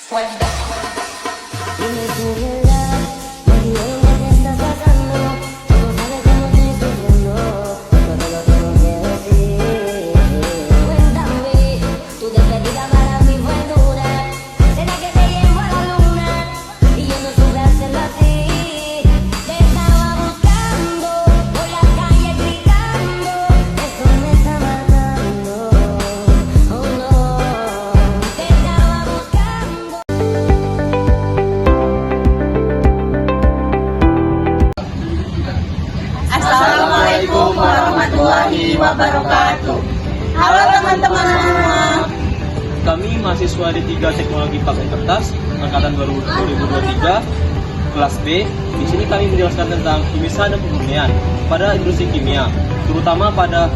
Suelta. Dime tu verdad, baby, ven que te estás sacando. Tú no sabes cómo estoy sufriendo, yo te lo tengo que decir. Cuéntame, tu despedida para mí fue dura. Será que te llevo a la luna y yo no supe hacerlo así. Te estaba buscando por la calle gritando, eso me está matando. Oh no, te estaba buscando. Assalamualaikum warahmatullahi wabarakatuh. Halo teman-teman semua. Kami mahasiswa D3 Teknologi Pakai Kertas angkatan baru 2023 kelas B. Di sini kami menjelaskan tentang pemisahan dan pemurnian pada industri kimia, terutama pada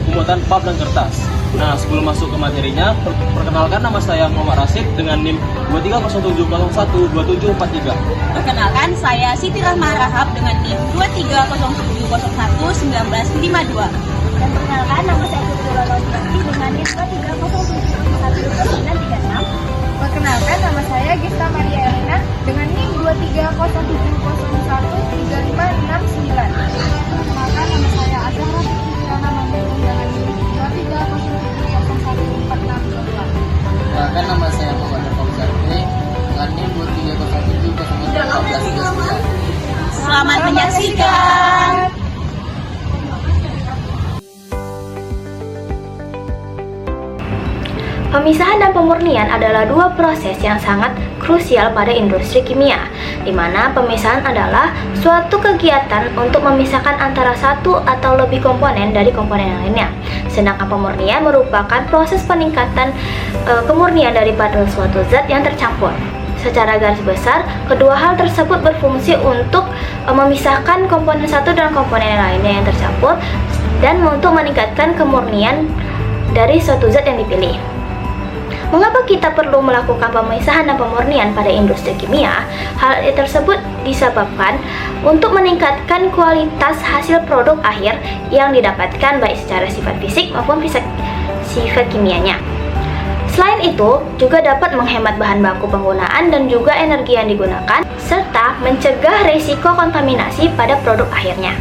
pembuatan pulp dan kertas. Nah, sebelum masuk ke materinya, perkenalkan nama saya Muhammad Rasid dengan NIM 2307012743. Perkenalkan, saya Siti Rahma Rahab dengan NIM 2307011952. Dan perkenalkan, nama saya Putri Lolonti dengan NIM 23071936. Perkenalkan, nama saya Gista Maria Elina dengan NIM 2307013569. Perkenalkan, nama saya Azhara Fitriana Mandiri dengan NIM 2307014622. Perkenalkan, nama saya Muhammad Fauzan dengan NIM 23071439. Selamat menyaksikan. Pemisahan dan pemurnian adalah dua proses yang sangat krusial pada industri kimia, di mana pemisahan adalah suatu kegiatan untuk memisahkan antara satu atau lebih komponen dari komponen yang lainnya. Sedangkan pemurnian merupakan proses peningkatan kemurnian daripada suatu zat yang tercampur. Secara garis besar, kedua hal tersebut berfungsi untuk memisahkan komponen satu dan komponen yang lainnya yang tercampur dan untuk meningkatkan kemurnian dari suatu zat yang dipilih. Mengapa kita perlu melakukan pemisahan dan pemurnian pada industri kimia? Hal tersebut disebabkan untuk meningkatkan kualitas hasil produk akhir yang didapatkan baik secara sifat fisik maupun sifat kimianya. Selain itu, juga dapat menghemat bahan baku penggunaan dan juga energi yang digunakan, serta mencegah risiko kontaminasi pada produk akhirnya.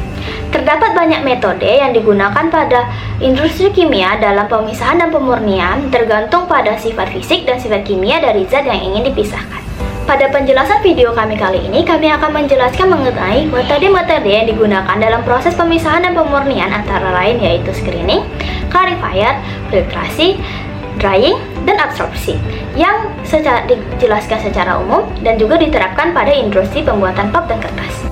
Terdapat banyak metode yang digunakan pada industri kimia dalam pemisahan dan pemurnian, tergantung pada sifat fisik dan sifat kimia dari zat yang ingin dipisahkan. Pada penjelasan video kami kali ini, kami akan menjelaskan mengenai metode-metode yang digunakan dalam proses pemisahan dan pemurnian, antara lain yaitu screening, clarifier, filtrasi, drying, dan absorpsi, yang dijelaskan secara umum dan juga diterapkan pada industri pembuatan pulp dan kertas.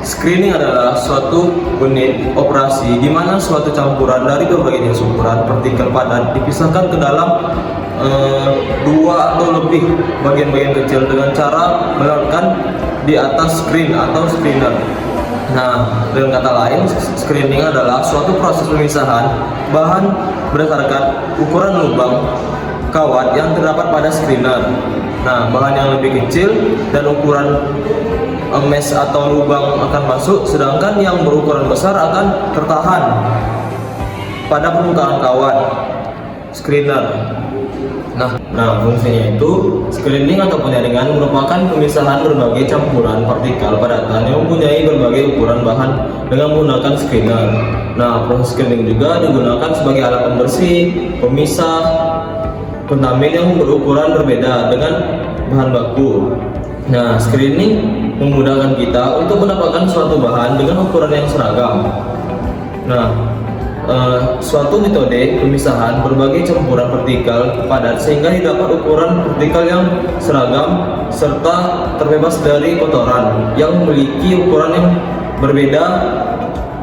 Screening adalah suatu unit operasi di mana suatu campuran dari berbagai jenis ukuran partikel padat dipisahkan ke dalam dua atau lebih bagian-bagian kecil dengan cara melakukan di atas screen atau screener. Nah, dengan kata lain, screening adalah suatu proses pemisahan bahan berdasarkan ukuran lubang kawat yang terdapat pada screener. Nah, bahan yang lebih kecil dan ukuran mesh atau lubang akan masuk, sedangkan yang berukuran besar akan tertahan pada permukaan kawat screener. Nah, fungsinya itu screening atau penyaringan merupakan pemisahan berbagai campuran partikel padatan yang mempunyai berbagai ukuran bahan dengan menggunakan screener. Nah, proses screening juga digunakan sebagai alat pembersih, pemisah kontamin yang berukuran berbeda dengan bahan baku. Nah, screening memudahkan kita untuk mendapatkan suatu bahan dengan ukuran yang seragam. Nah, suatu metode pemisahan berbagai campuran partikel padat sehingga didapat ukuran partikel yang seragam serta terbebas dari kotoran yang memiliki ukuran yang berbeda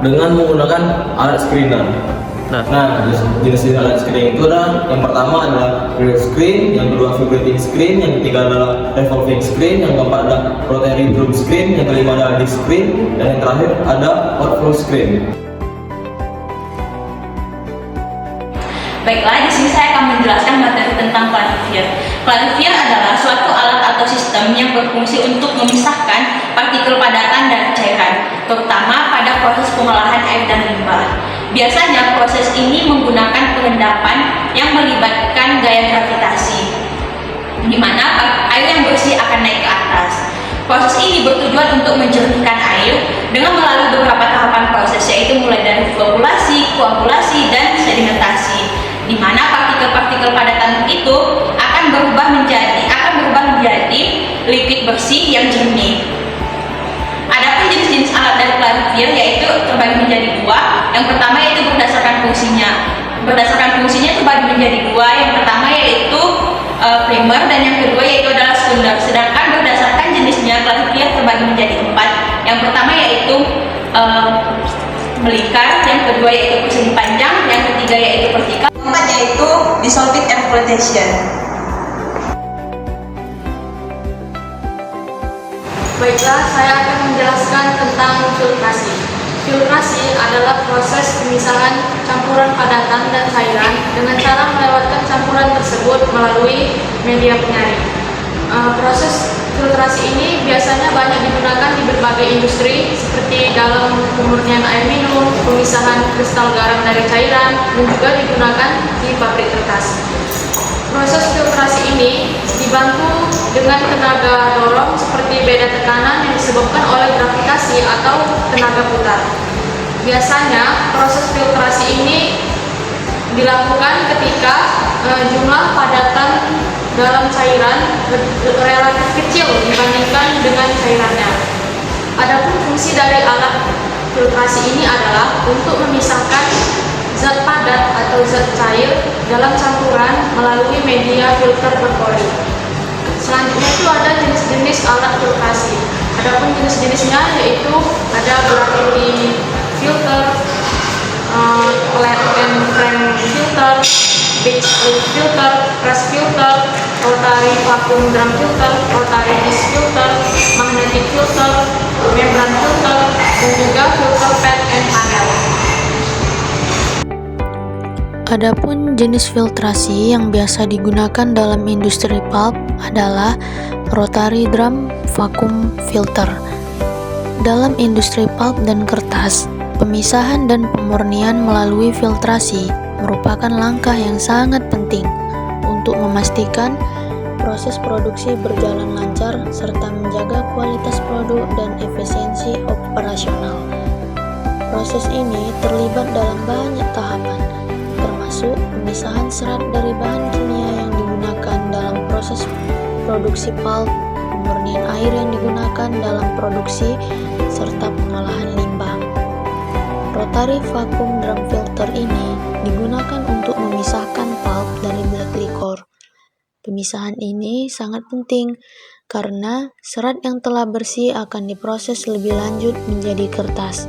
dengan menggunakan alat screener. Nah, jenis alat screening itu adalah yang pertama adalah real screen, yang kedua vibrating screen, yang ketiga adalah revolving screen, yang keempat adalah rotary drum screen, yang kelima adalah disc screen, dan yang terakhir ada outflow screen. Baiklah, di sini saya akan menjelaskan materi tentang clarifier. Clarifier adalah suatu alat atau sistem yang berfungsi untuk memisahkan partikel padatan dan cairan, terutama pada proses pengolahan air dan limbah. Biasanya proses ini menggunakan pengendapan yang melibatkan gaya gravitasi, di mana air yang bersih akan naik ke atas. Proses ini bertujuan untuk menjernihkan air dengan melalui beberapa tahapan proses, yaitu mulai dari flokkulasi, koagulasi, dan sedimentasi, di mana partikel-partikel padatan itu akan berubah menjadi liquid bersih yang jernih. Adapun jenis-jenis alat dari clarifier yaitu terbagi menjadi dua. Yang pertama yaitu berdasarkan fungsinya terbagi menjadi dua. Yang pertama yaitu primer dan yang kedua yaitu adalah sekunder. Sedangkan berdasarkan jenisnya clarifier terbagi menjadi empat. Yang pertama yaitu melingkar, yang kedua yaitu persegi panjang, yang ketiga yaitu vertikal, keempat yaitu dissolved air flotation. Baiklah, saya akan menjelaskan tentang filtrasi. Filtrasi adalah proses pemisahan campuran padatan dan cairan dengan cara melewatkan campuran tersebut melalui media penyaring. Proses filtrasi ini biasanya banyak digunakan di berbagai industri seperti dalam pemurnian air minum, pemisahan kristal garam dari cairan, dan juga digunakan di pabrik kertas. Proses filtrasi ini dibantu dengan tenaga dorong seperti beda tekanan yang disebabkan oleh gravitasi atau tenaga putar. Biasanya proses filtrasi ini dilakukan ketika jumlah padatan dalam cairan relatif kecil dibandingkan dengan cairannya. Adapun fungsi dari alat filtrasi ini adalah untuk memisahkan zat padat atau zat cair dalam campuran melalui media filter berpori. Selanjutnya itu ada jenis-jenis alat filtrasi. Adapun jenis-jenisnya yaitu ada gravity filter, flat and frame filter, beach filter, press filter, rotary vacuum drum filter, rotary disc filter, magnetic filter, membrane filter, dan juga filter pad and panel. Adapun jenis filtrasi yang biasa digunakan dalam industri pulp adalah rotary drum vacuum filter. Dalam industri pulp dan kertas, pemisahan dan pemurnian melalui filtrasi merupakan langkah yang sangat penting untuk memastikan proses produksi berjalan lancar serta menjaga kualitas produk dan efisiensi operasional. Proses ini terlibat dalam banyak tahapan, termasuk pemisahan serat dari bahan kimia yang digunakan dalam proses produksi pulp, pemurnian air yang digunakan dalam produksi, serta pengolahan limbah. Rotary vacuum drum filter ini digunakan untuk memisahkan pulp dari black liquor. Pemisahan ini sangat penting karena serat yang telah bersih akan diproses lebih lanjut menjadi kertas.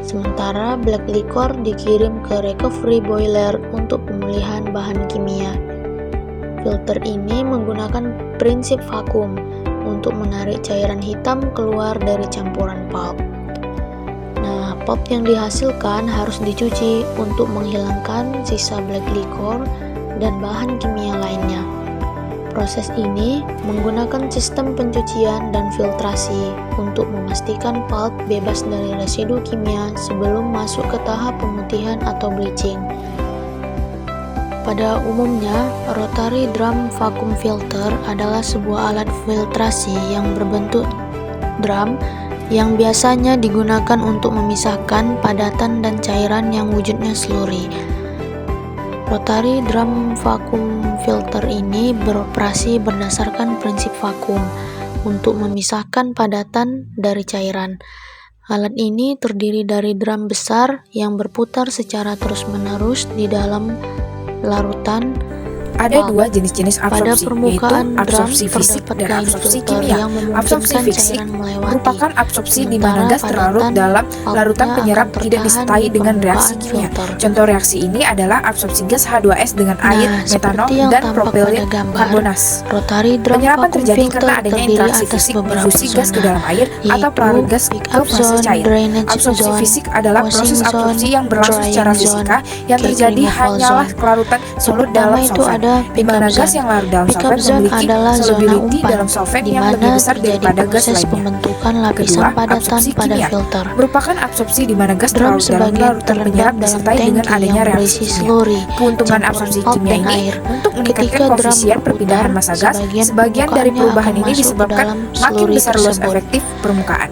Sementara black liquor dikirim ke recovery boiler untuk pemulihan bahan kimia. Filter ini menggunakan prinsip vakum untuk menarik cairan hitam keluar dari campuran pulp. Nah, pulp yang dihasilkan harus dicuci untuk menghilangkan sisa black liquor dan bahan kimia lainnya. Proses ini menggunakan sistem pencucian dan filtrasi untuk memastikan pulp bebas dari residu kimia sebelum masuk ke tahap pemutihan atau bleaching. Pada umumnya, rotary drum vacuum filter adalah sebuah alat filtrasi yang berbentuk drum yang biasanya digunakan untuk memisahkan padatan dan cairan yang wujudnya slurry. Rotary drum vacuum filter ini beroperasi berdasarkan prinsip vakum untuk memisahkan padatan dari cairan. Alat ini terdiri dari drum besar yang berputar secara terus-menerus di dalam larutan. Ada dua jenis-jenis absorpsi, yaitu absorpsi fisik dan absorpsi kimia. Absorpsi fisik merupakan absorpsi di mana gas terlarut dalam larutan penyerap tidak disertai dengan reaksi kimia. Contoh reaksi ini adalah absorpsi gas H2S dengan air, metanol, dan propilin karbonas. Penyerapan terjadi karena adanya interaksi fisik difusi gas ke dalam air atau pelarut gas ke fase cair. Absorpsi fisik adalah proses absorpsi yang berlangsung secara fisika yang terjadi hanyalah kelarutan solut dalam solvent. pada di mana pickup gas zone. yang larut dalam Pickup solvent zone memiliki adalah zona solubility umpan, dalam solvent di yang lebih mana besar terjadi daripada gas proses lainnya. pembentukan lapisan Kedua, padatan absorpsi pada kimia filter. merupakan absorpsi di mana gas Drum terlarut dalam sebagian larutan terendam penyerap dalam disertai dengan tangki adanya yang reaksi berisi kimia. slurry, Keuntungan campuran absorpsi pulp kimia dan ini air. untuk meningkatkan Ketika drum koefisien perpindahan berputar, massa gas, sebagian dari permukaannya perubahan akan ini masuk ke disebabkan dalam makin slurry besar luas tersebut. efektif permukaan.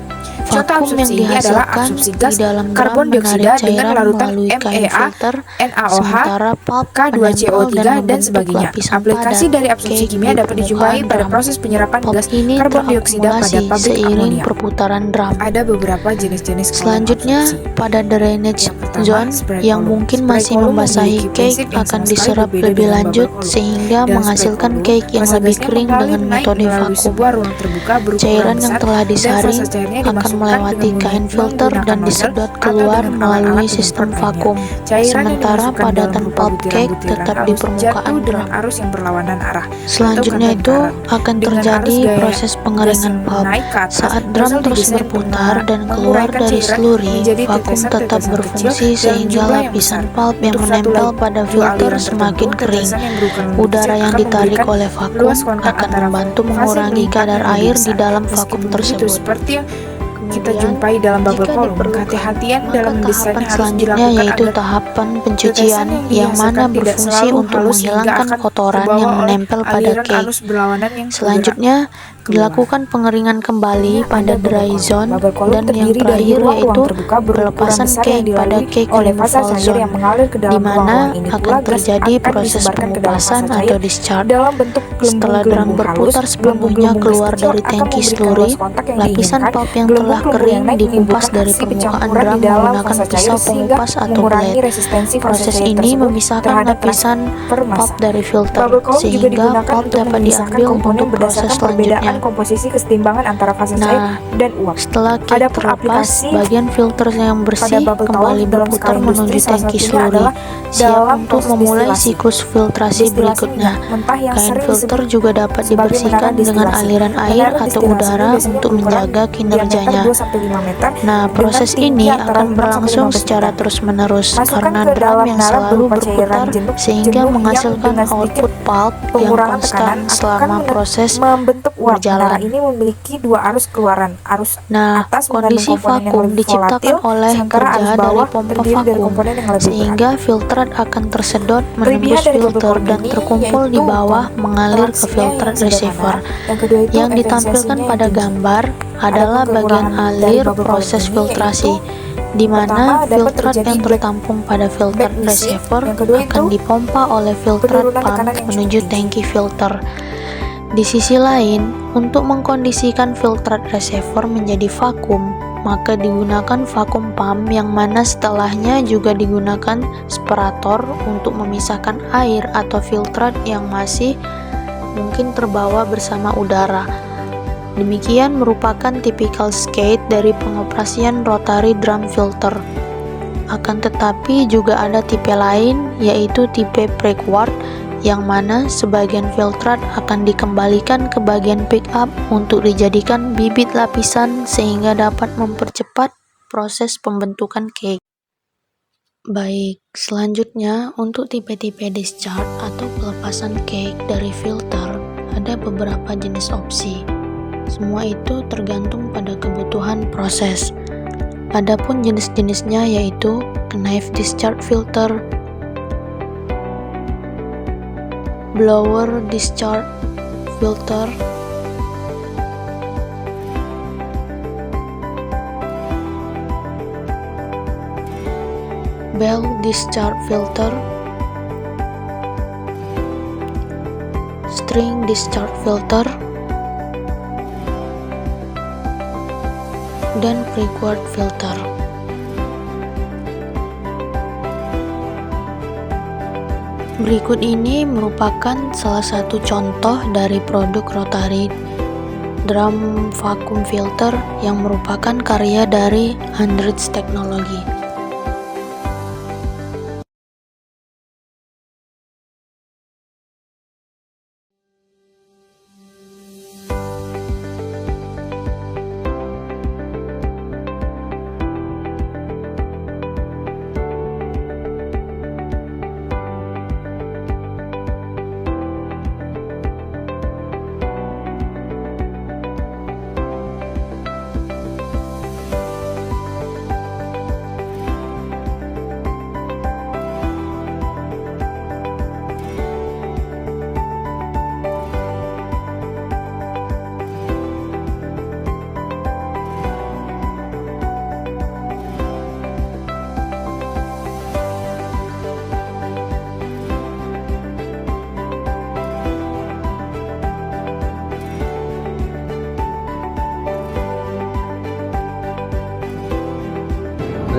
Contoh Vakum yang absorpsi ini adalah dihasilkan absorpsi di gas dalam drum karbon dioksida menarik dengan cairan larutan melalui kain MEA, filter, NaOH, sementara pulp menempel K2CO3 dan dan membentuk sebagainya. lapisan Aplikasi padat dari absorpsi cake kimia di dapat dijumpai permukaan pada drum. proses penyerapan Pulp gas ini karbon dioksida pada terakumulasi pabrik seiring amonia. perputaran drum. Ada beberapa jenis-jenis kolom Selanjutnya, absorpsi. pada drainage Yang pertama, zone spray yang column. mungkin Spray masih column membasahi memiliki cake prinsip yang akan sama sekali diserap berbeda lebih dengan lanjut bubble column. sehingga Dalam menghasilkan spray cake column, yang massa lebih gasnya kering mengalir dengan naik metode melalui vakum. sebuah ruang terbuka berukuran Cairan yang besar telah dan disaring fase cairnya akan dimasukkan melewati dengan kain filter menggunakan dan nozzle disedot atau keluar dengan melalui alat-alat sistem penyemprot lainnya. vakum. Cairan yang Sementara dimasukkan dalam padatan berupa pulp cake butiran-butiran tetap di arus permukaan jatuh dengan drum. arus yang berlawanan arah. Selanjutnya atau itu current. akan Dengan terjadi arus gaya proses gas pengeringan yang pulp. naik ke atas, Saat drum nozzle terus didesain berputar untuk dan keluar menguraikan dari cairan slurry, menjadi vakum tetap tetesan-tetesan berfungsi kecil dalam sehingga jumlah yang lapisan besar. pulp yang Untuk satu menempel lagi, pada dua filter aliran semakin tertentu, kering. tetesan yang berukuran lebih Udara kecil yang akan ditarik memberikan oleh vakum luas kontak akan antara membantu fase mengurangi mengikat kadar yang lebih air di besar. dalam Meskipun vakum begitu, tersebut. seperti yang kita Kemudian, jumpai dalam bubble jika column, diperlukan, kehati-hatian maka dalam mendesain tahapan harus selanjutnya dilakukan yaitu agar tahapan tetesan pencucian yang dihasilkan mana tidak berfungsi selalu untuk halus hingga menghilangkan akan kotoran terbawa yang oleh menempel pada aliran cake. arus berlawanan yang Selanjutnya, dilakukan pengeringan kembali pada dry zone, bubble column dan yang terdiri dari terakhir ruang-ruang yaitu terbuka berukuran pelepasan besar yang cake pada dilalui cake oleh fase removal cair zone, yang mengalir ke dalam di mana ruang-ruang ini akan pula gas terjadi akan proses disebarkan ke dalam pengupasan fase cair atau discharge. dalam bentuk Setelah drum gelembung-gelembung halus. berputar sepenuhnya Gelembung-gelembung keluar gas kecil dari akan tangki memberikan slurry, luas kontak yang lapisan diinginkan. pulp yang telah Gelembung-gelembung kering yang naik dikupas menimbulkan dari aksi permukaan pencampuran drum di dalam menggunakan fase cair pisau sehingga pengupas atau mengurangi blade. resistensi fase Proses cair ini tersebut memisahkan terhadap lapisan transfer massa. pulp dari filter, Bubble column juga sehingga digunakan pulp untuk dapat memisahkan diambil komponen untuk proses berdasarkan selanjutnya. perbedaan komposisi kesetimbangan antara fase cair Nah, dan uap. setelah cake Adapun terlepas, aplikasi bagian filter yang pada bersih bubble kembali column dalam berputar skala industri menuju salah tangki satunya slurry, adalah siap dalam untuk proses memulai destilasi. siklus filtrasi Destilasi berikutnya. minyak mentah yang Kain sering filter disebut juga dapat sebagai dibersihkan menara dengan destilasi. aliran air Menara atau destilasi udara ini biasanya untuk berukuran menjaga kinerjanya. diameter 2-5 meter Nah, dengan proses tinggi ini antara akan 5 sampai berlangsung 15 secara meter. terus-menerus Masukkan karena ke drum dalam yang menara selalu berupa cairan berputar jenuh sehingga yang menghasilkan dengan sedikit output pulp yang pengurangan konstan tekanan selama akan proses membentuk uap. Menara berjalan. ini memiliki dua arus keluaran. Arus Nah, atas mengandung kondisi komponen yang vakum lebih diciptakan volatil, oleh sementara kerja arus dari bawah pompa terdiri dari vakum, komponen yang lebih berat. sehingga filtrat akan tersedot Kelebihan menembus dari bubble filter column dan ini terkumpul di yaitu bawah mengalir ke reaksinya filter yang sederhana. receiver. Yang kedua itu Yang ditampilkan efisiensinya pada yang tinggi. gambar adalah Adapun bagian kekurangan dari alir bubble column proses ini filtrasi, yaitu di mana pertama, dapat filtrat terjadi yang black tertampung pada filter leasing. receiver Yang kedua akan itu dipompa oleh filtrat penurunan pump tekanan yang cukup menuju tinggi. tangki filter. Di sisi lain, untuk mengkondisikan filtrat receiver menjadi vakum, maka digunakan vakum pump yang mana setelahnya juga digunakan separator untuk memisahkan air atau filtrat yang masih mungkin terbawa bersama udara. Demikian merupakan typical skate dari pengoperasian rotary drum filter. Akan tetapi juga ada tipe lain, yaitu tipe breakward, yang mana sebagian filtrat akan dikembalikan ke bagian pickup untuk dijadikan bibit lapisan sehingga dapat mempercepat proses pembentukan cake. Baik, selanjutnya untuk tipe-tipe discharge atau pelepasan cake dari filter, ada beberapa jenis opsi. Semua itu tergantung pada kebutuhan proses. Adapun jenis-jenisnya yaitu knife discharge filter, blower discharge filter, bell discharge filter, string discharge filter, dan breakward filter. Berikut ini merupakan salah satu contoh dari produk rotary drum vacuum filter yang merupakan karya dari Andritz Technology.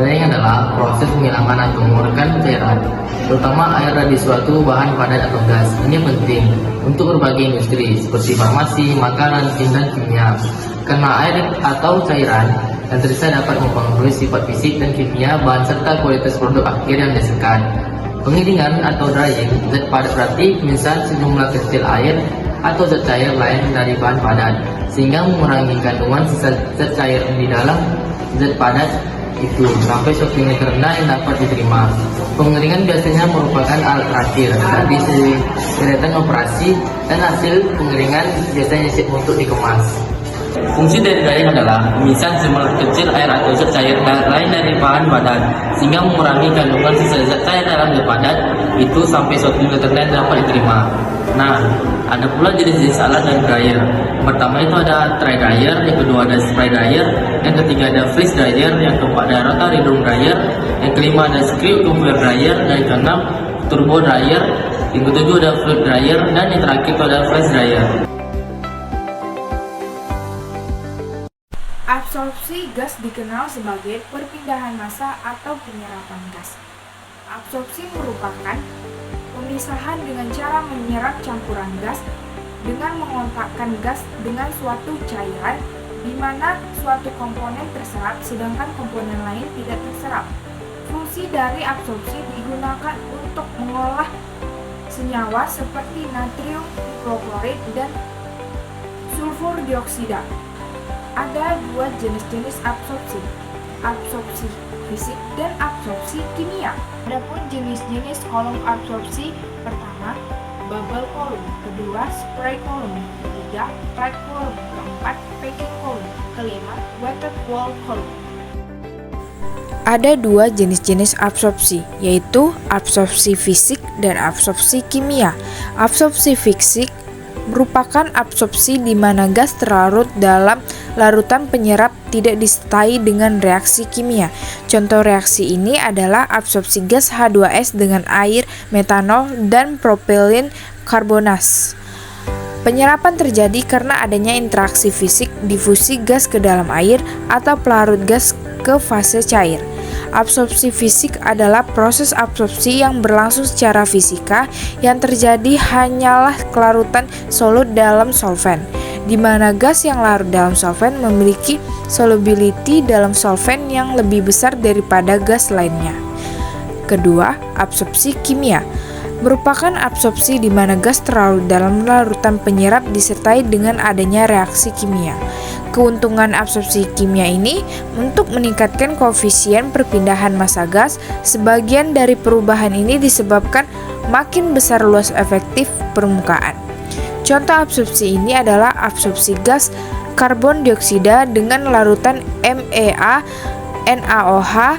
Drying adalah proses penghilangan atau mengeluarkan cairan, terutama air dari suatu bahan padat atau gas. Ini penting untuk berbagai industri seperti farmasi, makanan, dan kimia. Karena air atau cairan yang tersisa dapat mempengaruhi sifat fisik dan kimia bahan serta kualitas produk akhir yang dihasilkan. Pengiringan atau drying, zat padat berarti misal sejumlah kecil air atau zat cair lain dari bahan padat, sehingga mengurangi kandungan sisa zat cair di dalam zat padat itu sampai suatu nilai terendah yang dapat diterima. Pengeringan biasanya merupakan alat terakhir dari deretan operasi, dan hasil pengeringan biasanya siap untuk dikemas. Fungsi dari drying adalah memisahkan sejumlah kecil air atau zat cair lain dari bahan padat, sehingga mengurangi kandungan sisa zat cair dalam zat padat itu sampai suatu nilai terendah yang dapat diterima. Nah, ada pula jenis-jenis alat dan dryer. Pertama itu ada dry dryer, yang kedua ada spray dryer, yang ketiga ada freeze dryer, yang keempat ada rotary drum dryer, yang kelima ada screw conveyor dryer, dan yang keenam turbo dryer, yang ketujuh ada fluid dryer, dan yang terakhir itu ada flash dryer. Absorpsi gas dikenal sebagai perpindahan massa atau penyerapan gas. Absorpsi merupakan pemisahan dengan cara menyerap campuran gas dengan mengontakkan gas dengan suatu cairan di mana suatu komponen terserap sedangkan komponen lain tidak terserap. Fungsi dari absorpsi digunakan untuk mengolah senyawa seperti natrium hipoklorit dan sulfur dioksida. Ada dua jenis absorpsi, absorpsi fisik dan absorpsi kimia. Adapun jenis-jenis kolom absorpsi, pertama bubble column, kedua spray column, ketiga tight column, keempat packing column, kelima wetted wall column. Ada dua jenis-jenis absorpsi, yaitu absorpsi fisik dan absorpsi kimia. Absorpsi fisik merupakan absorpsi di mana gas terlarut dalam larutan penyerap tidak disertai dengan reaksi kimia. Contoh reaksi ini adalah absorpsi gas H2S dengan air, metanol, dan propilin karbonas. Penyerapan terjadi karena adanya interaksi fisik difusi gas ke dalam air atau pelarut gas ke fase cair. Absorpsi fisik adalah proses absorpsi yang berlangsung secara fisika yang terjadi hanyalah kelarutan solut dalam solvent, di mana gas yang larut dalam solvent memiliki solubility dalam solvent yang lebih besar daripada gas lainnya. Kedua, absorpsi kimia merupakan absorpsi di mana gas terlarut dalam larutan penyerap disertai dengan adanya reaksi kimia. Keuntungan absorpsi kimia ini untuk meningkatkan koefisien perpindahan massa gas. Sebagian dari perubahan ini disebabkan makin besar luas efektif permukaan. Contoh absorpsi ini adalah absorpsi gas karbon dioksida dengan larutan MEA, NaOH,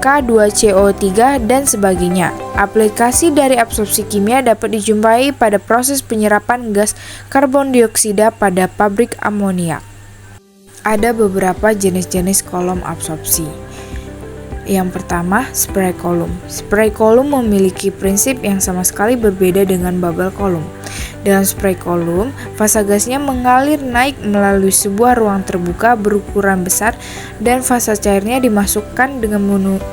K2CO3, dan sebagainya. Aplikasi dari absorpsi kimia dapat dijumpai pada proses penyerapan gas karbon dioksida pada pabrik amoniak. Ada beberapa jenis-jenis kolom absorpsi. Yang pertama, spray column. Spray column memiliki prinsip yang sama sekali berbeda dengan bubble column. Dalam spray column, fasa gasnya mengalir naik melalui sebuah ruang terbuka berukuran besar dan fasa cairnya dimasukkan dengan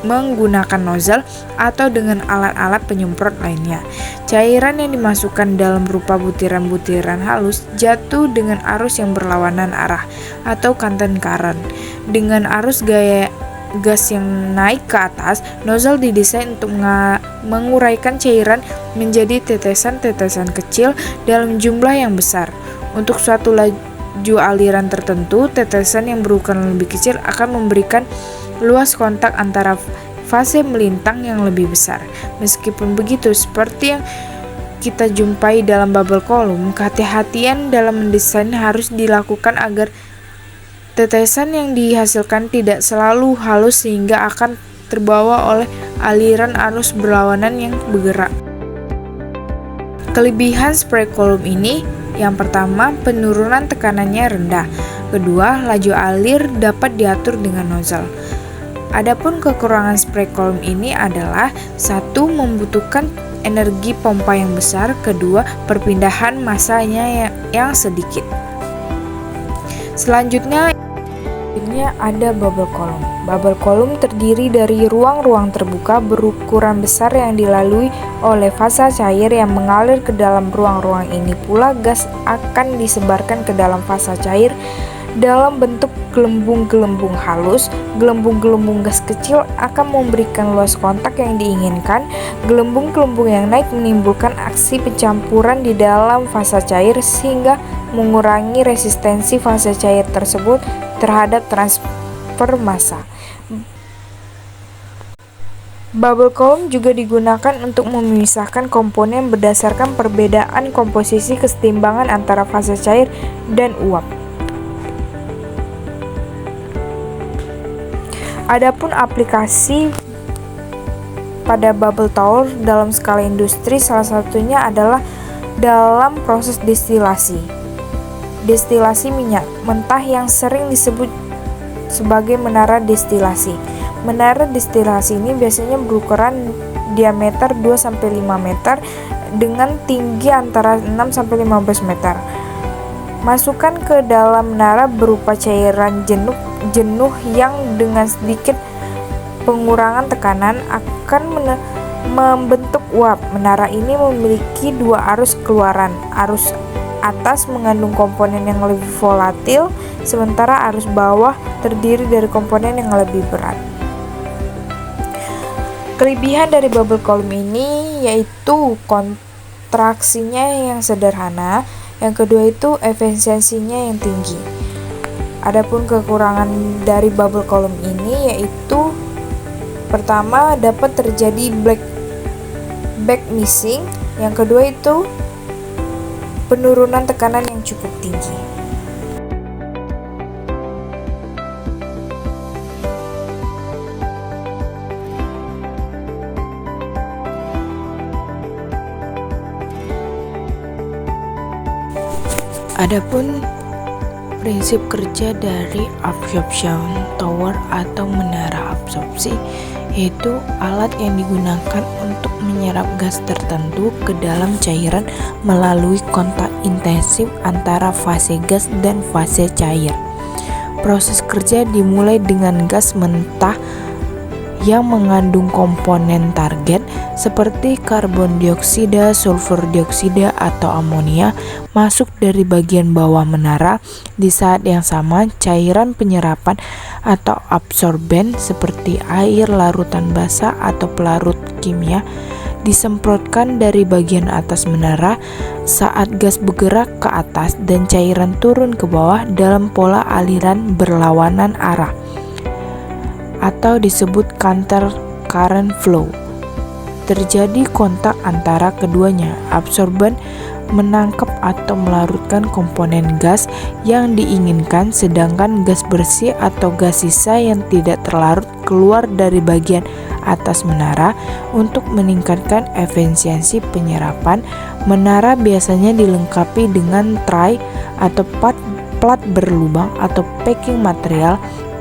menggunakan nozzle atau dengan alat-alat penyemprot lainnya. Cairan yang dimasukkan dalam berupa butiran-butiran halus jatuh dengan arus yang berlawanan arah atau kanten current. Dengan arus gaya gas yang naik ke atas, nozzle didesain untuk menguraikan cairan menjadi tetesan-tetesan kecil dalam jumlah yang besar. Untuk suatu laju aliran tertentu, tetesan yang berukuran lebih kecil akan memberikan luas kontak antara fase melintang yang lebih besar. Meskipun begitu, seperti yang kita jumpai dalam bubble column, kehati-hatian dalam mendesain harus dilakukan agar tetesan yang dihasilkan tidak selalu halus sehingga akan terbawa oleh aliran arus berlawanan yang bergerak. Kelebihan spray column ini, yang pertama, penurunan tekanannya rendah. Kedua, laju alir dapat diatur dengan nozzle. Adapun kekurangan spray column ini adalah: satu, membutuhkan energi pompa yang besar. Kedua, perpindahan massanya yang sedikit. Selanjutnya Selanjutnya ada bubble column. Bubble column terdiri dari ruang-ruang terbuka berukuran besar yang dilalui oleh fasa cair yang mengalir ke dalam ruang-ruang ini. Pula gas akan disebarkan ke dalam fasa cair dalam bentuk gelembung-gelembung halus. Gelembung-gelembung gas kecil akan memberikan luas kontak yang diinginkan. Gelembung-gelembung yang naik menimbulkan aksi pencampuran di dalam fasa cair sehingga mengurangi resistensi fasa cair tersebut terhadap transfer massa. Bubble column juga digunakan untuk memisahkan komponen berdasarkan perbedaan komposisi kesetimbangan antara fasa cair dan uap. Adapun aplikasi pada bubble tower dalam skala industri, salah satunya adalah dalam proses destilasi. Destilasi minyak mentah yang sering disebut sebagai menara destilasi. Menara destilasi ini biasanya berukuran diameter 2-5 meter dengan tinggi antara 6-15 meter. Masukan ke dalam menara berupa cairan jenuh yang dengan sedikit pengurangan tekanan akan membentuk uap. Menara ini memiliki dua arus keluaran. Arus atas mengandung komponen yang lebih volatil, sementara arus bawah terdiri dari komponen yang lebih berat. Kelebihan dari bubble column ini yaitu kontraksinya yang sederhana, yang kedua itu efisiensinya yang tinggi. Adapun kekurangan dari bubble column ini yaitu pertama dapat terjadi back missing, yang kedua itu penurunan tekanan yang cukup tinggi. Adapun prinsip kerja dari absorption tower atau menara absorpsi, yaitu alat yang digunakan untuk menyerap gas tertentu ke dalam cairan melalui kontak intensif antara fase gas dan fase cair. Proses kerja dimulai dengan gas mentah yang mengandung komponen target seperti karbon dioksida, sulfur dioksida, atau amonia masuk dari bagian bawah menara. Di saat yang sama, cairan penyerapan atau absorben seperti air, larutan basah, atau pelarut kimia disemprotkan dari bagian atas menara. Saat gas bergerak ke atas dan cairan turun ke bawah dalam pola aliran berlawanan arah atau disebut counter current flow. Terjadi kontak antara keduanya. Absorben menangkap atau melarutkan komponen gas yang diinginkan, sedangkan gas bersih atau gas sisa yang tidak terlarut keluar dari bagian atas menara. Untuk meningkatkan efisiensi penyerapan, menara biasanya dilengkapi dengan tray atau plat berlubang atau packing material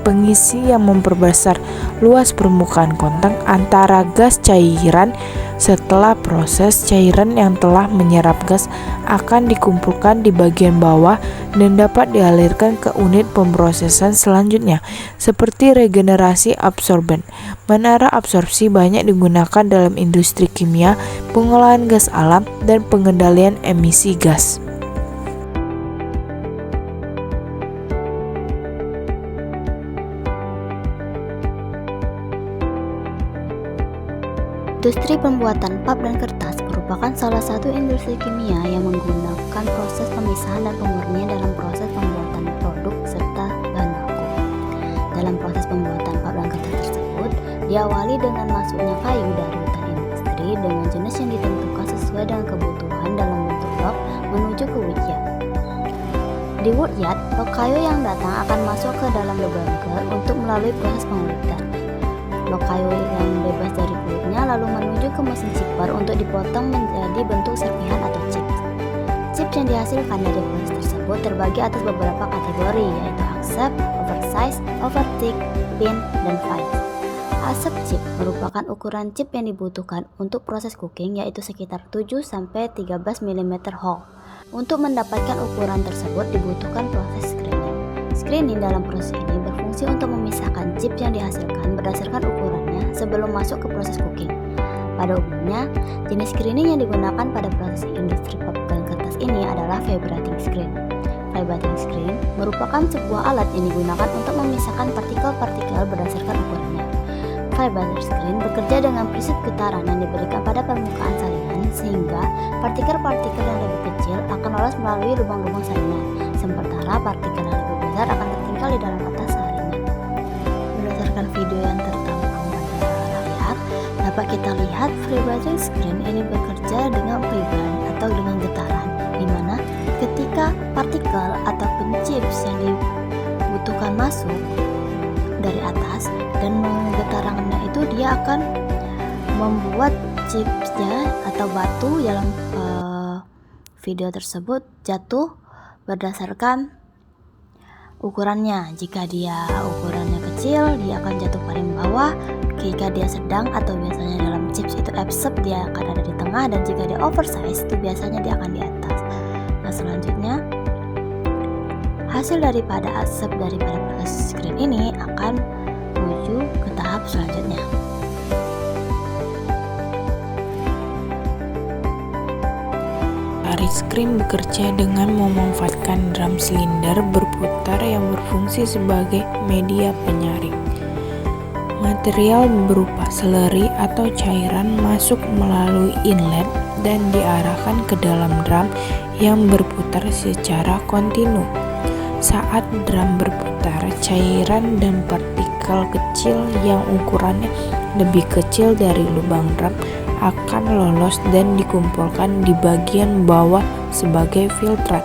pengisi yang memperbesar luas permukaan kontak antara gas cairan. Setelah proses, cairan yang telah menyerap gas akan dikumpulkan di bagian bawah dan dapat dialirkan ke unit pemrosesan selanjutnya, seperti regenerasi absorben. Menara absorpsi banyak digunakan dalam industri kimia, pengolahan gas alam, dan pengendalian emisi gas. Industri pembuatan pulp dan kertas merupakan salah satu industri kimia yang menggunakan proses pemisahan dan pemurnian dalam proses pembuatan produk serta bahan baku. Dalam proses pembuatan pulp dan kertas tersebut, diawali dengan masuknya kayu dari hutan industri dengan jenis yang ditentukan sesuai dengan kebutuhan dalam bentuk log menuju ke woodyard. Di woodyard, log kayu yang datang akan masuk ke dalam debugger untuk melalui proses pengulitan. Log kayu yang bebas dari kulitnya lalu menuju ke mesin chipper untuk dipotong menjadi bentuk serpihan atau chips. Chips yang dihasilkan dari proses tersebut terbagi atas beberapa kategori, yaitu asep, oversize, overthick, thin, dan fine. Asep chip merupakan ukuran chip yang dibutuhkan untuk proses cooking, yaitu sekitar 7-13 mm whole. Untuk mendapatkan ukuran tersebut dibutuhkan proses screening. Screening dalam proses ini berfungsi berfungsi untuk memisahkan chips yang dihasilkan berdasarkan ukurannya sebelum masuk ke proses cooking. Pada umumnya, jenis screening yang digunakan pada proses industri pulp dan kertas ini adalah vibrating screen. Vibrating screen merupakan sebuah alat yang digunakan untuk memisahkan partikel-partikel berdasarkan ukurannya. Vibrating screen bekerja dengan prinsip getaran yang diberikan pada permukaan salinan sehingga partikel-partikel yang lebih kecil akan lolos melalui lubang-lubang salinan, sementara partikel yang lebih besar akan tertinggal di dalam atas salinan. Berdasarkan video yang tertampang pada layar, dapat kita lihat vibrating screen ini bekerja dengan vibran atau dengan getaran, di mana ketika partikel ataupun chips yang dibutuhkan masuk dari atas dan menggetarannya itu, dia akan membuat chipsnya atau batu dalam video tersebut jatuh berdasarkan ukurannya. Jika dia ukurannya kecil, dia akan jatuh paling bawah. Jika dia sedang atau biasanya dalam chips itu absorb, dia akan ada di tengah, dan jika dia oversize itu biasanya dia akan di atas. Nah, selanjutnya hasil daripada asap daripada proses screen ini akan menuju ke tahap selanjutnya. Ice cream bekerja dengan memanfaatkan drum silinder berputar yang berfungsi sebagai media penyaring. Material berupa seleri atau cairan masuk melalui inlet dan diarahkan ke dalam drum yang berputar secara kontinu. Saat drum berputar, cairan dan partikel kecil yang ukurannya lebih kecil dari lubang drum akan lolos dan dikumpulkan di bagian bawah sebagai filtrat.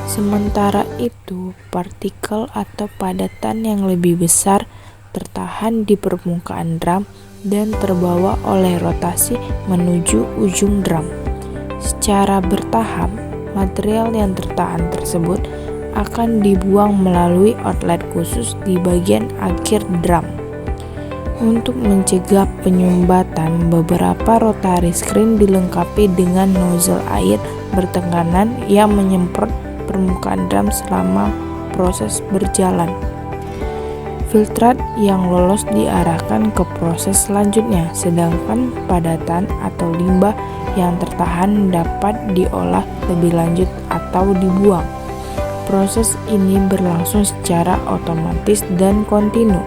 Sementara itu, partikel atau padatan yang lebih besar tertahan di permukaan drum dan terbawa oleh rotasi menuju ujung drum. Secara bertahap, material yang tertahan tersebut akan dibuang melalui outlet khusus di bagian akhir drum. Untuk mencegah penyumbatan, beberapa rotary screen dilengkapi dengan nozzle air bertekanan yang menyemprot permukaan drum selama proses berjalan. Filtrat yang lolos diarahkan ke proses selanjutnya, sedangkan padatan atau limbah yang tertahan dapat diolah lebih lanjut atau dibuang. Proses ini berlangsung secara otomatis dan kontinu,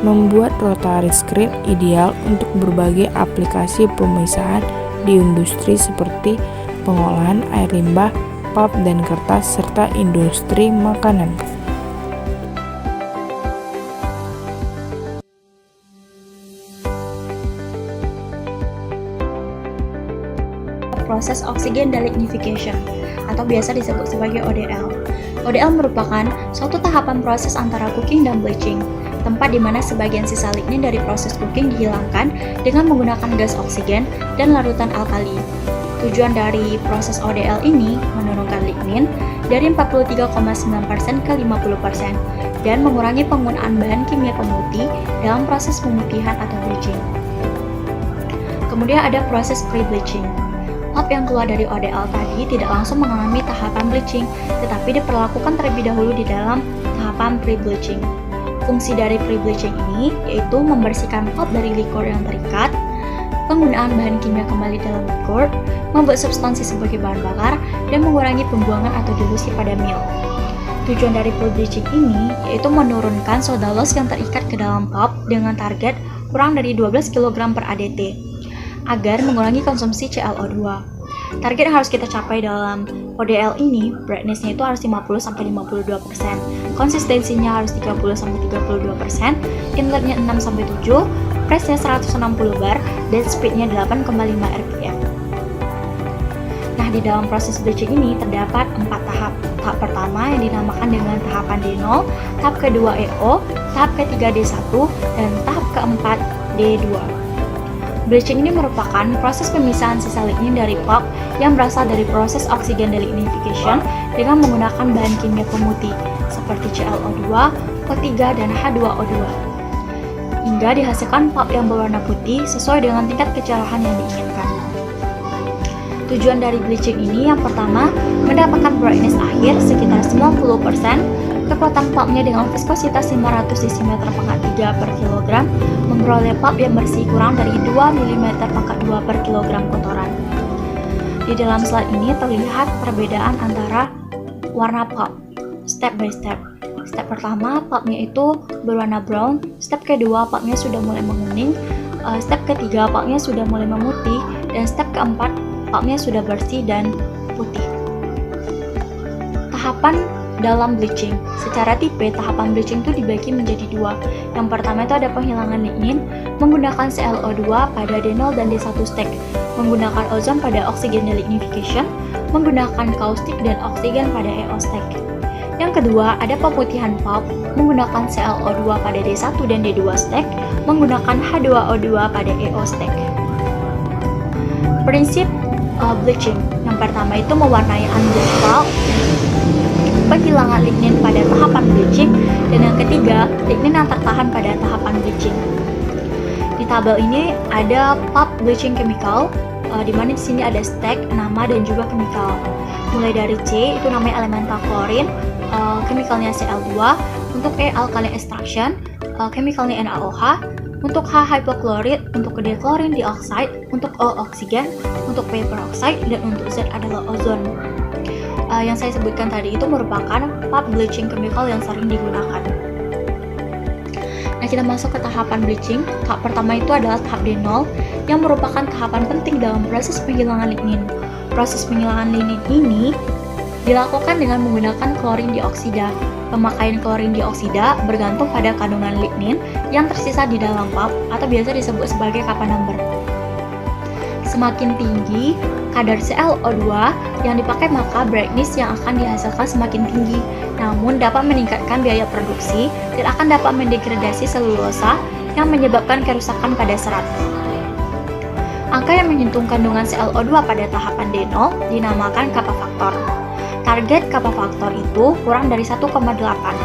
membuat rotary screen ideal untuk berbagai aplikasi pemisahan di industri seperti pengolahan air limbah, pulp dan kertas, serta industri makanan. Proses oxygen delignification atau biasa disebut sebagai ODL. ODL merupakan suatu tahapan proses antara cooking dan bleaching, tempat di mana sebagian sisa lignin dari proses cooking dihilangkan dengan menggunakan gas oksigen dan larutan alkali. Tujuan dari proses ODL ini menurunkan lignin dari 43,9% ke 50% dan mengurangi penggunaan bahan kimia pemutih dalam proses pemutihan atau bleaching. Kemudian ada proses pre-bleaching. Pulp yang keluar dari ODL tadi tidak langsung mengalami tahapan bleaching, tetapi diperlakukan terlebih dahulu di dalam tahapan pre-bleaching. Fungsi dari pre-bleaching ini yaitu membersihkan pulp dari liquor yang terikat, penggunaan bahan kimia kembali dalam liquor, membuat substansi sebagai bahan bakar, dan mengurangi pembuangan atau dilusi pada meal. Tujuan dari pre-bleaching ini yaitu menurunkan soda loss yang terikat ke dalam pulp dengan target kurang dari 12 kg per ADT agar mengurangi konsumsi ClO2. Target yang harus kita capai dalam ODL ini, brightness-nya itu harus 50-52%, konsistensinya harus 30-32%, inletnya 6-7, press-nya 160 bar, dan speed-nya 8,5 rpm. Nah, di dalam proses bleaching ini terdapat 4 tahap. Tahap pertama yang dinamakan dengan tahapan D0, tahap kedua EO, tahap ketiga D1, dan tahap keempat D2. Bleaching ini merupakan proses pemisahan sisa lignin dari pulp yang berasal dari proses oxygen delignification dengan menggunakan bahan kimia pemutih seperti ClO2, O3, dan H2O2 hingga dihasilkan pulp yang berwarna putih sesuai dengan tingkat kecerahan yang diinginkan. Tujuan dari bleaching ini yang pertama, mendapatkan brightness akhir sekitar 90%, Kekuatan pulpnya dengan viskositas 500 desimeter/3 per kilogram memperoleh pulp yang bersih kurang dari 2 mm/2 per kilogram kotoran. Di dalam slide ini terlihat perbedaan antara warna pulp step by step. Step pertama, pulpnya itu berwarna brown. Step kedua, pulpnya sudah mulai menguning. Step ketiga, pulpnya sudah mulai memutih. Dan step keempat, pulpnya sudah bersih dan putih. Tahapan dalam bleaching. Secara tipe, tahapan bleaching itu dibagi menjadi dua. Yang pertama itu ada penghilangan lignin menggunakan ClO2 pada D0 dan D1 stack, menggunakan ozon pada oksigen delignification, menggunakan kaustik dan oksigen pada EO stack. Yang kedua, ada pemutihan pulp menggunakan ClO2 pada D1 dan D2 stack, menggunakan H2O2 pada EO stack. Prinsip bleaching. Yang pertama itu mewarnai unbleached pulp, penghilangan lignin pada tahapan bleaching, dan yang ketiga, lignin yang tertahan pada tahapan bleaching. Di tabel ini ada pulp bleaching chemical, di mana di sini ada stack, nama, dan juga chemical. Mulai dari C, itu namanya elemental klorin, chemicalnya Cl2, untuk E alkaline extraction, chemicalnya NaOH, untuk H hypochlorite, untuk D chlorine dioxide, untuk O oksigen, untuk P peroxide, dan untuk Z adalah ozon. Yang saya sebutkan tadi itu merupakan pulp bleaching chemical yang sering digunakan. Nah, kita masuk ke tahapan bleaching. Tahap pertama itu adalah tahap D0 yang merupakan tahapan penting dalam proses penghilangan lignin. Proses penghilangan lignin ini dilakukan dengan menggunakan klorin dioksida. Pemakaian klorin dioksida bergantung pada kandungan lignin yang tersisa di dalam pulp atau biasa disebut sebagai kappa number. Semakin tinggi kadar ClO2 yang dipakai, maka brightness yang akan dihasilkan semakin tinggi, namun dapat meningkatkan biaya produksi dan akan dapat mendegradasi selulosa yang menyebabkan kerusakan pada serat. Angka yang menghitung kandungan ClO2 pada tahapan D0 dinamakan kappa faktor. Target kappa faktor itu kurang dari 1,8.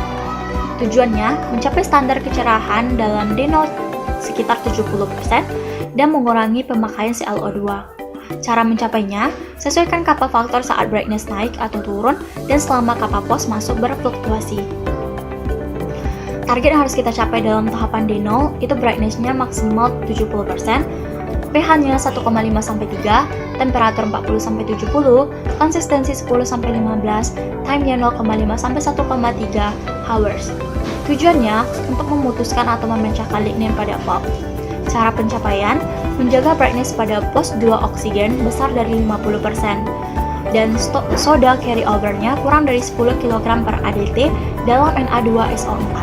Tujuannya mencapai standar kecerahan dalam D0 sekitar 70% dan mengurangi pemakaian ClO2. Cara mencapainya, sesuaikan kappa faktor saat brightness naik atau turun dan selama kappa pos masuk berfluktuasi. Target yang harus kita capai dalam tahapan D0 itu brightness-nya maksimal 70%, pH-nya 1,5-3, temperatur 40-70, konsistensi 10-15, time-nya 0,5-1,3 hours. Tujuannya untuk memutuskan atau memecahkan lignin pada pulp. Cara pencapaian, menjaga brightness pada pos 2 oksigen besar dari 50% dan soda carryover-nya kurang dari 10 kg per ADT dalam Na2SO4.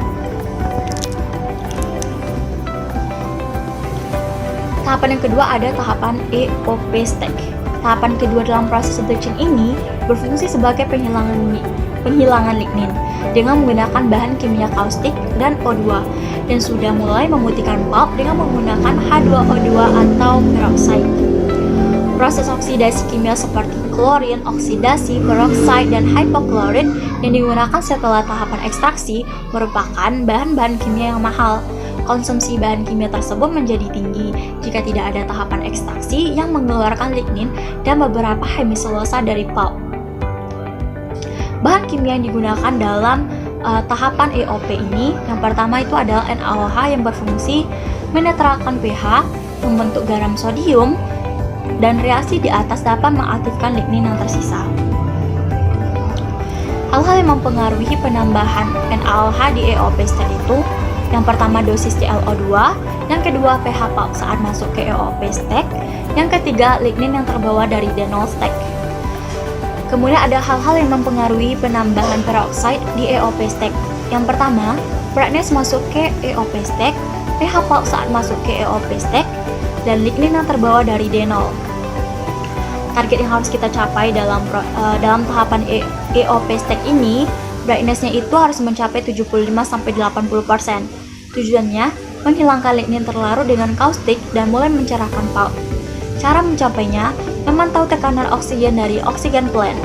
Tahapan yang kedua ada tahapan EOP stack. Tahapan kedua dalam proses bleaching ini berfungsi sebagai penghilangan lignin dengan menggunakan bahan kimia kaustik dan O2 dan sudah mulai memutihkan pulp dengan menggunakan H2O2 atau peroxide. Proses oksidasi kimia seperti klorin, oksidasi, peroxide, dan hypochlorite yang digunakan setelah tahapan ekstraksi merupakan bahan-bahan kimia yang mahal. Konsumsi bahan kimia tersebut menjadi tinggi jika tidak ada tahapan ekstraksi yang mengeluarkan lignin dan beberapa hemiselulosa dari pulp. Bahan kimia yang digunakan dalam tahapan EOP ini, yang pertama itu adalah NaOH yang berfungsi menetralkan pH, membentuk garam sodium, dan reaksi di atas dapat mengaktifkan lignin yang tersisa. Hal-hal yang mempengaruhi penambahan NaOH di EOP state itu, yang pertama dosis ClO2, yang kedua pH pulp saat masuk ke EOP stack, yang ketiga lignin yang terbawa dari D0 stack. Kemudian ada hal-hal yang mempengaruhi penambahan peroxide di EOP stack. Yang pertama, brightness masuk ke EOP stack, pH pulp saat masuk ke EOP stack, dan lignin yang terbawa dari D0. Target yang harus kita capai dalam tahapan EOP stack ini, brightness-nya itu harus mencapai 75-80%. Tujuannya, menghilangkan lignin terlarut dengan kaustik dan mulai mencerahkan pulp. Cara mencapainya, memantau tekanan oksigen dari oksigen plant.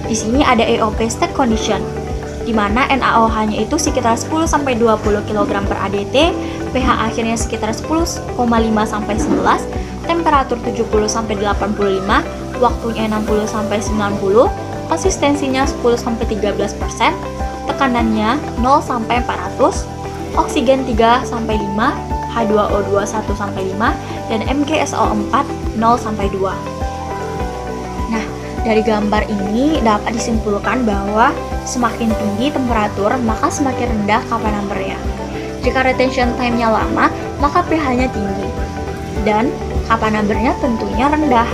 Di sini ada EOP stack condition, di mana NaOH-nya itu sekitar 10-20 kg per ADT, pH akhirnya sekitar 10,5-11, temperatur 70-85, waktunya 60-90, konsistensinya 10-13%, tekanannya 0 sampai 400, oksigen 3 sampai 5, H2O2 1 sampai 5, dan MgSO4 0 sampai 2. Nah, dari gambar ini dapat disimpulkan bahwa semakin tinggi temperatur, maka semakin rendah kappa number-nya. Jika retention time-nya lama, maka pH-nya tinggi, dan kappa number-nya tentunya rendah.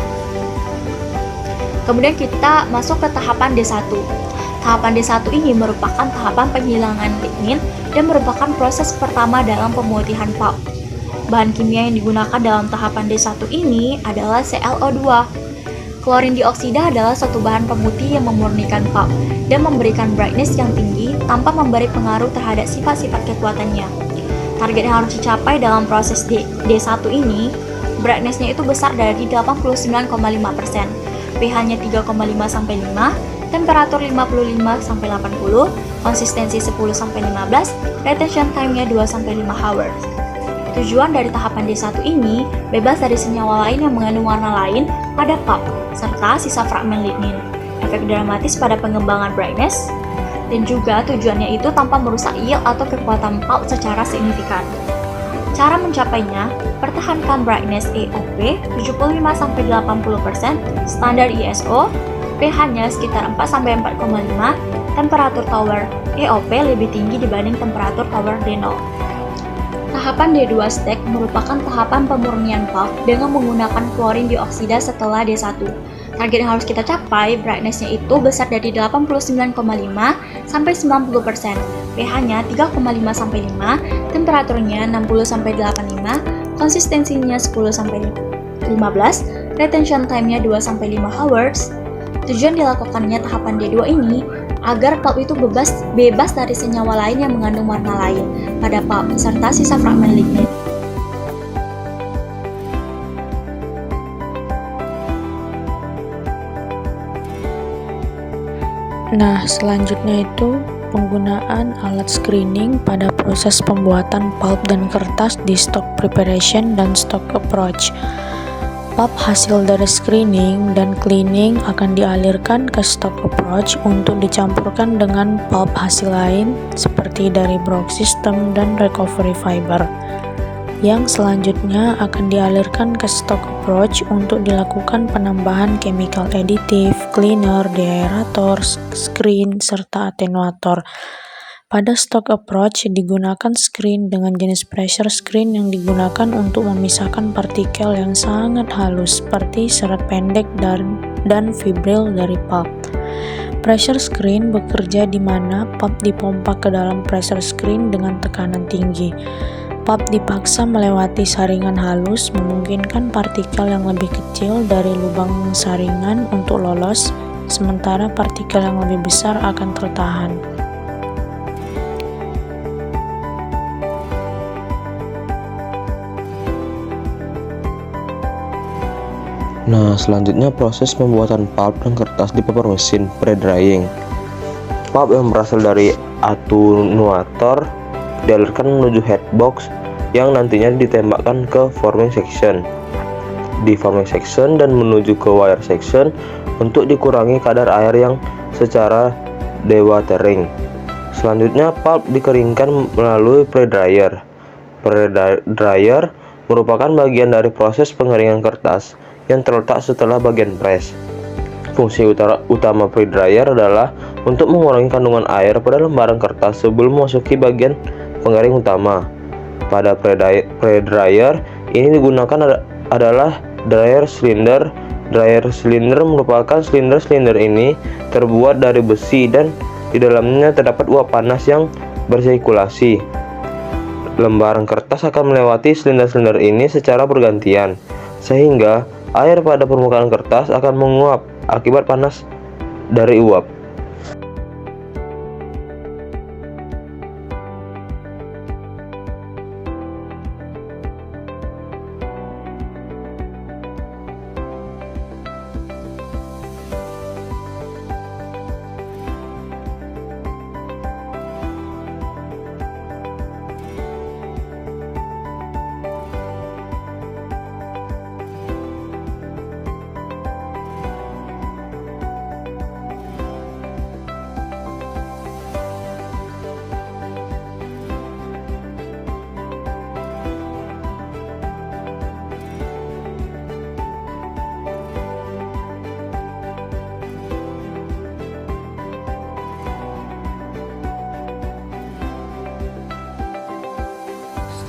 Kemudian kita masuk ke tahapan D1. Tahapan D1 ini merupakan tahapan penghilangan lignin dan merupakan proses pertama dalam pemutihan pulp. Bahan kimia yang digunakan dalam tahapan D1 ini adalah ClO2. Klorin dioksida adalah suatu bahan pemutih yang memurnikan pulp dan memberikan brightness yang tinggi tanpa memberi pengaruh terhadap sifat-sifat kekuatannya. Target yang harus dicapai dalam proses D1 ini, brightness-nya itu besar dari 89,5%, pH-nya 3,5 sampai 5, temperatur 55 sampai 80, konsistensi 10 sampai 15, retention time-nya 2 sampai 5 hours. Tujuan dari tahapan D1 ini bebas dari senyawa lain yang mengandung warna lain pada pulp, serta sisa fragmen lignin, efek dramatis pada pengembangan brightness, dan juga tujuannya itu tanpa merusak yield atau kekuatan pulp secara signifikan. Cara mencapainya, pertahankan brightness EOP 75-80%, standar ISO, pH-nya sekitar 4-4,5, temperatur tower EOP lebih tinggi dibanding temperatur tower D0. Tahapan D2 stack merupakan tahapan pemurnian pulp dengan menggunakan klorin dioksida setelah D1. Target yang harus kita capai, brightness-nya itu besar dari 89,5 sampai 90%, pH-nya 3,5 sampai 5, temperaturnya 60 sampai 85, konsistensinya 10 sampai 15, retention time-nya 2 sampai 5 hours. Tujuan dilakukannya tahapan D2 ini agar pulp itu bebas dari senyawa lain yang mengandung warna lain pada pulp serta sisa fragmen lignin. Nah, selanjutnya itu penggunaan alat screening pada proses pembuatan pulp dan kertas di stock preparation dan stock approach. Pulp hasil dari screening dan cleaning akan dialirkan ke stock approach untuk dicampurkan dengan pulp hasil lain seperti dari broth system dan recovery fiber, yang selanjutnya akan dialirkan ke stock approach untuk dilakukan penambahan chemical additive, cleaner, deaerator, screen, serta attenuator. Pada stock approach digunakan screen dengan jenis pressure screen yang digunakan untuk memisahkan partikel yang sangat halus seperti serat pendek dan fibril dari pulp. Pressure screen bekerja di mana pulp dipompa ke dalam pressure screen dengan tekanan tinggi. Pulp dipaksa melewati saringan halus, memungkinkan partikel yang lebih kecil dari lubang saringan untuk lolos, sementara partikel yang lebih besar akan tertahan. Nah, selanjutnya proses pembuatan pulp dan kertas di paper machine pre-drying. Pulp yang berasal dari attenuator dialirkan menuju headbox yang nantinya ditembakkan ke forming section. Di forming section dan menuju ke wire section untuk dikurangi kadar air yang secara dewatering. Selanjutnya pulp dikeringkan melalui pre-dryer. Pre-dryer merupakan bagian dari proses pengeringan kertas yang terletak setelah bagian press. Fungsi utama pre-dryer adalah untuk mengurangi kandungan air pada lembaran kertas sebelum memasuki bagian pengering utama. Pada pre-dryer ini digunakan adalah dryer cylinder. Dryer cylinder merupakan silinder ini terbuat dari besi dan di dalamnya terdapat uap panas yang bersirkulasi. Lembaran kertas akan melewati silinder-silinder ini secara bergantian, sehingga air pada permukaan kertas akan menguap akibat panas dari uap.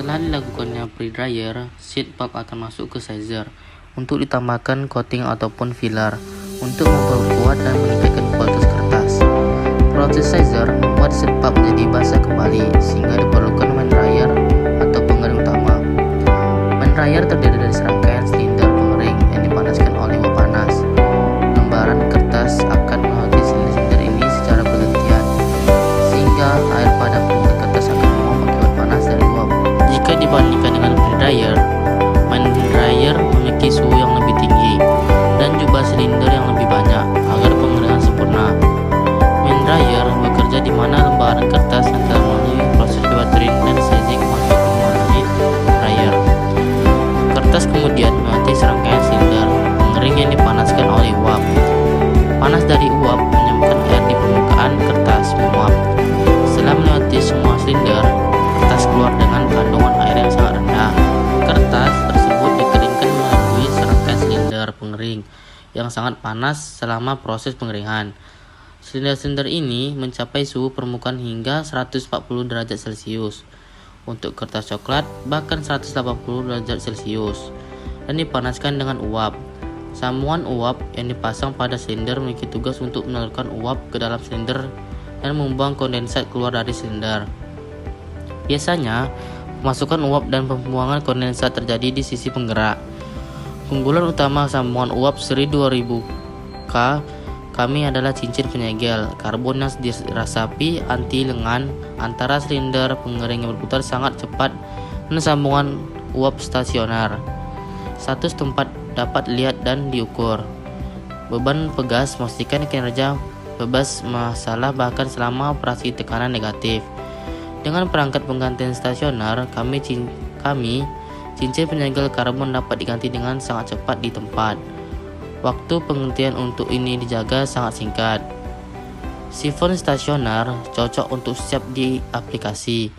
Setelah dilakukannya pre-dryer, sheet pulp akan masuk ke sizer untuk ditambahkan coating ataupun filler untuk memperkuat dan meningkatkan kualitas kertas. Proses sizer membuat sheet pulp menjadi basah kembali sehingga diperlukan main dryer atau pengering utama. Main dryer terdiri dari serangkaian silinder pengering yang dipanaskan oleh uap panas. Lembaran kertas akan melewati silinder ini secara bergantian sehingga air pada permukaan kertas akan menguap akibat panas dari uap. Jika dibandingkan dengan pre-dryer, main dryer memiliki suhu yang lebih tinggi dan jumlah silinder yang lebih banyak agar pengeringan sempurna. Main dryer bekerja di mana lembaran kertas yang telah melalui proses dewatering dan sizing masuk ke melalui dryer. Kertas kemudian melewati serangkaian silinder pengering yang dipanaskan oleh uap. Panas dari uap menyebabkan air di permukaan kertas menguap. Setelah melewati semua silinder, kertas keluar dengan kandungan air yang sangat rendah. Kertas tersebut dikeringkan melalui serangkaian silinder pengering yang sangat panas selama proses pengeringan. Silinder-silinder ini mencapai suhu permukaan hingga 140 derajat Celcius. Untuk kertas coklat bahkan 180 derajat Celcius dan dipanaskan dengan uap. Sambungan uap yang dipasang pada silinder memiliki tugas untuk menalurkan uap ke dalam silinder dan membuang kondensat keluar dari silinder. Biasanya, pemasukan uap dan pembuangan kondensat terjadi di sisi penggerak. Keunggulan utama sambungan uap seri 2000K kami adalah cincin penyegel karbon yang dirasapi anti lengan antara silinder pengering yang berputar sangat cepat dan sambungan uap stasioner. Satu tempat dapat lihat dan diukur. Beban pegas memastikan kinerja bebas masalah bahkan selama operasi tekanan negatif. Dengan perangkat penggantian stasioner, cincin penyegel karbon dapat diganti dengan sangat cepat di tempat. Waktu penghentian untuk ini dijaga sangat singkat. Sifon stasioner cocok untuk siap di aplikasi,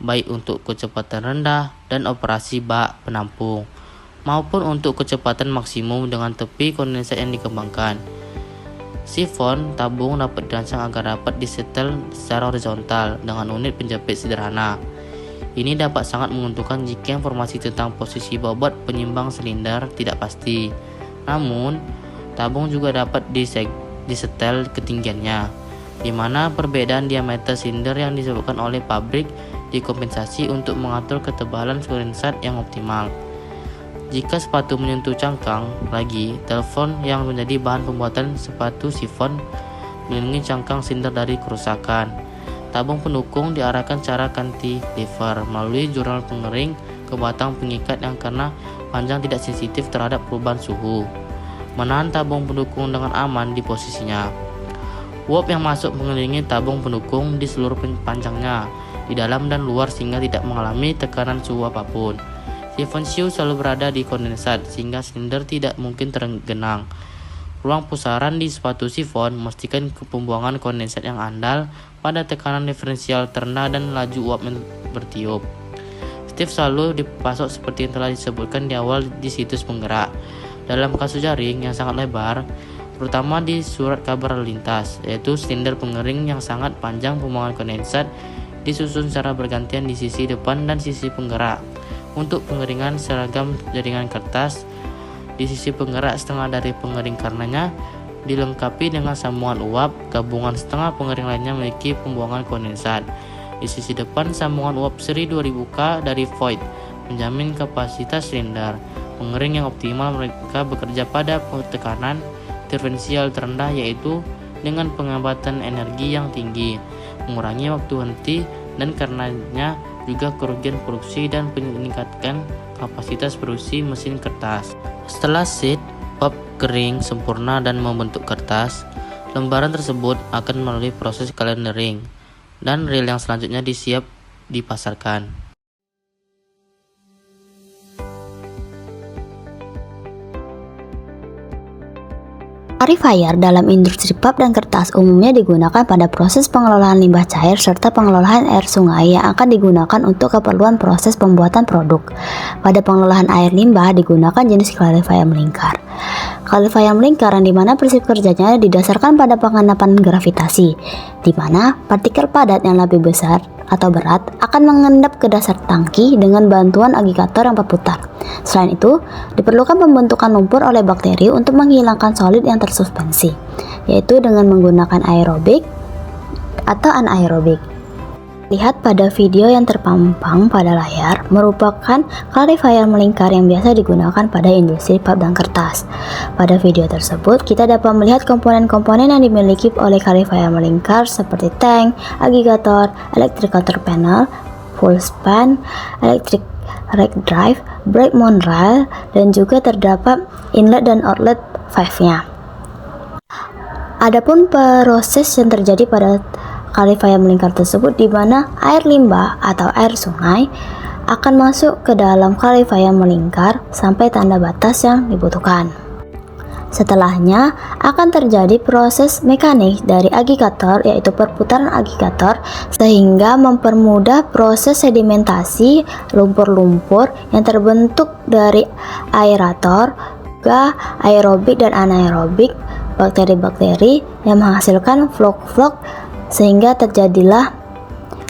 baik untuk kecepatan rendah dan operasi bak penampung, maupun untuk kecepatan maksimum dengan tepi kondensat yang dikembangkan. Sifon tabung dapat dirancang agar dapat disetel secara horizontal dengan unit penjepit sederhana. Ini dapat sangat menguntungkan jika informasi tentang posisi bobot penyimbang silinder tidak pasti. Namun, tabung juga dapat disetel ketinggiannya, di mana perbedaan diameter silinder yang disebutkan oleh pabrik dikompensasi untuk mengatur ketebalan kondensat yang optimal. Jika sepatu menyentuh cangkang lagi, telepon yang menjadi bahan pembuatan sepatu sifon melindungi cangkang silinder dari kerusakan. Tabung pendukung diarahkan secara cantilever melalui jurnal pengering ke batang pengikat yang karena panjang tidak sensitif terhadap perubahan suhu, menahan tabung pendukung dengan aman di posisinya. Uap yang masuk mengelilingi tabung pendukung di seluruh panjangnya, di dalam dan luar sehingga tidak mengalami tekanan suhu apapun. Sifon siu selalu berada di kondensat sehingga silinder tidak mungkin tergenang. Ruang pusaran di sepatu sifon memastikan pembuangan kondensat yang andal pada tekanan diferensial terendah dan laju uap yang bertiup. Stif selalu dipasok seperti yang telah disebutkan di awal di situs penggerak. Dalam kasus jaring yang sangat lebar, terutama di surat kabar lalu lintas, yaitu silinder pengering yang sangat panjang pembuangan kondensat disusun secara bergantian di sisi depan dan sisi penggerak. Untuk pengeringan seragam jaringan kertas, di sisi penggerak setengah dari pengering karenanya dilengkapi dengan sambungan uap, gabungan setengah pengering lainnya memiliki pembuangan kondensat. Di sisi depan sambungan uap seri 2000K dari void menjamin kapasitas silinder pengering yang optimal. Mereka bekerja pada tekanan diferensial terendah, yaitu dengan pengambatan energi yang tinggi, mengurangi waktu henti dan karenanya juga kerugian produksi dan meningkatkan kapasitas produksi mesin kertas. Setelah sheet pulp kering sempurna dan membentuk kertas, lembaran tersebut akan melalui proses calendering dan reel yang selanjutnya disiap dipasarkan. Clarifier dalam industri pulp dan kertas umumnya digunakan pada proses pengelolaan limbah cair serta pengelolaan air sungai yang akan digunakan untuk keperluan proses pembuatan produk. Pada pengelolaan air limbah digunakan jenis clarifier melingkar. Clarifier melingkar yang dimana prinsip kerjanya didasarkan pada pengenapan gravitasi, di mana partikel padat yang lebih besar atau berat akan mengendap ke dasar tangki dengan bantuan agregator yang berputar. Selain itu, diperlukan pembentukan lumpur oleh bakteri untuk menghilangkan solid yang tersuspensi, yaitu dengan menggunakan aerobik atau anaerobik. Lihat pada video yang terpampang pada layar merupakan clarifier melingkar yang biasa digunakan pada industri pulp dan kertas. Pada video tersebut, kita dapat melihat komponen-komponen yang dimiliki oleh clarifier melingkar seperti tank, agregator, electric panel, full span, electric rack drive, brake mount rail, dan juga terdapat inlet dan outlet valve-nya. Adapun proses yang terjadi pada clarifier melingkar tersebut di mana air limbah atau air sungai akan masuk ke dalam clarifier melingkar sampai tanda batas yang dibutuhkan. Setelahnya akan terjadi proses mekanik dari agregator, yaitu perputaran agregator, sehingga mempermudah proses sedimentasi lumpur-lumpur yang terbentuk dari aerator, juga aerobik dan anaerobik bakteri-bakteri yang menghasilkan flok-flok sehingga terjadilah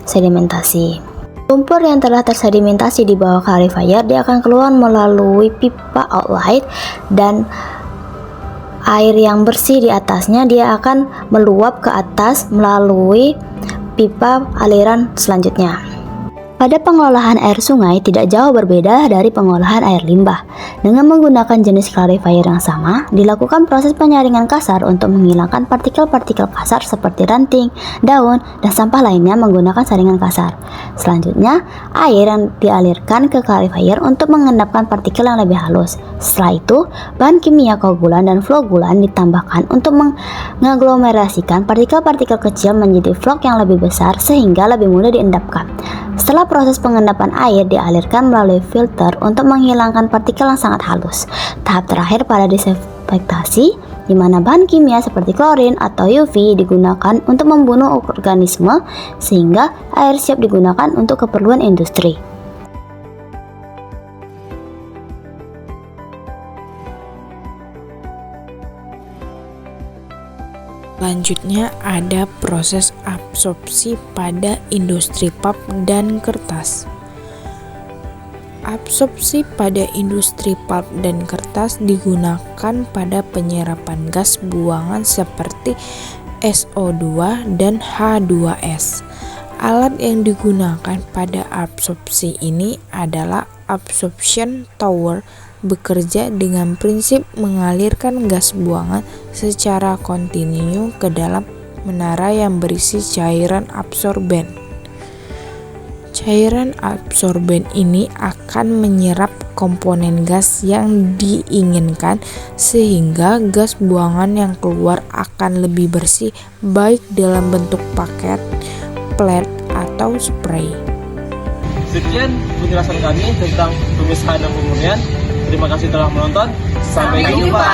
sedimentasi. Lumpur yang telah tersedimentasi di bawah clarifier dia akan keluar melalui pipa outlet, dan air yang bersih di atasnya dia akan meluap ke atas melalui pipa aliran selanjutnya. Pada pengolahan air sungai tidak jauh berbeda dari pengolahan air limbah. Dengan menggunakan jenis clarifier yang sama, dilakukan proses penyaringan kasar untuk menghilangkan partikel-partikel kasar seperti ranting, daun, dan sampah lainnya menggunakan saringan kasar. Selanjutnya, air yang dialirkan ke clarifier untuk mengendapkan partikel yang lebih halus. Setelah itu, bahan kimia koagulan dan flogulan ditambahkan untuk mengaglomerasikan partikel-partikel kecil menjadi flok yang lebih besar sehingga lebih mudah diendapkan. Setelah proses pengendapan air dialirkan melalui filter untuk menghilangkan partikel yang sangat halus. Tahap terakhir pada disinfektasi, di mana bahan kimia seperti klorin atau UV digunakan untuk membunuh organisme sehingga air siap digunakan untuk keperluan industri. Selanjutnya ada proses absorpsi pada industri pulp dan kertas. Absorpsi pada industri pulp dan kertas digunakan pada penyerapan gas buangan seperti SO2 dan H2S. Alat yang digunakan pada absorpsi ini adalah absorption tower, bekerja dengan prinsip mengalirkan gas buangan secara kontinu ke dalam menara yang berisi cairan absorben. Cairan absorben ini akan menyerap komponen gas yang diinginkan sehingga gas buangan yang keluar akan lebih bersih, baik dalam bentuk paket, plat, atau spray. Sekian penjelasan kami tentang pemisahan dan pemurnian. Terima kasih telah menonton. Sampai jumpa.